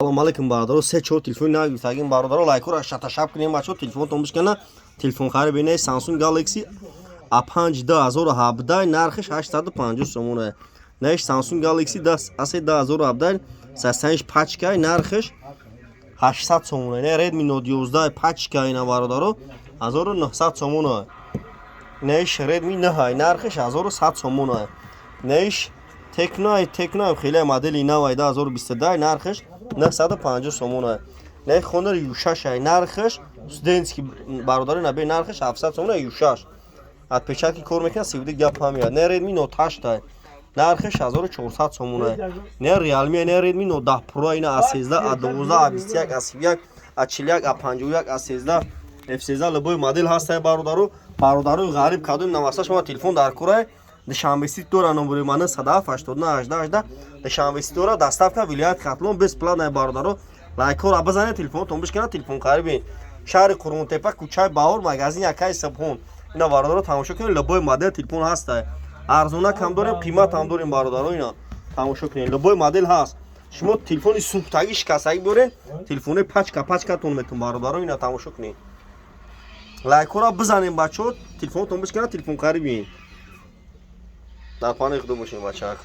Assalomu alaykum barodaro. 3-4 telefon nagirtagin barodaro лайкро шаташаб кунем бачо. Телефонтон бишкана. Телефон хариб не Samsung Galaxy A5 2017 нархиш 850 сомон. Неш Samsung Galaxy 10 асе 2017 65 пачка нархиш 800 сомон. Не Redmi Note 11 пачка ина barodaro 1900 сомон. Неш Redmi 9 нархиш 1100 сомон. Неш Tecno خیلی مدل اینا و 2022 нархиш 950 сомон. Не хонор юшаш нархиш студентский бародари набе нархиш 700 сомон юшаш. Отпечатки кор мекунад севди гап ҳам меояд. Не Redmi Note 8 нархиш 1400 сомон. Не Realme не Redmi Note 10 Pro ина A13 A12 A21 A31 A41 A51 A13 F13 любой модель ҳаст бародару. Бародару ғариб кадом наваста шумо телефон дар кора Душанбе дора номери мана 189 Душанбе дора доставка вилоят Хатлон бесплатная бародару. Лайкор абазане телефонтон бишкана телефон қариби шаҳри Қурғунтепа кӯчаи Баҳор магазин Якаи Сабҳун. Ина бародару тамошо кунед любой модель телефон ҳаст. Арзона кам дорем қимат ҳам дорем бародару. Ина тамошо кунед любой модель ҳаст. Шумо телефони сӯхтагӣ шикастагӣ борен телефони пачкатон метун бародару. Ина тамошо кунед. Лайкора бизанем бачо телефонтон бишкана телефон қариби дар пани худо бошем бачаак.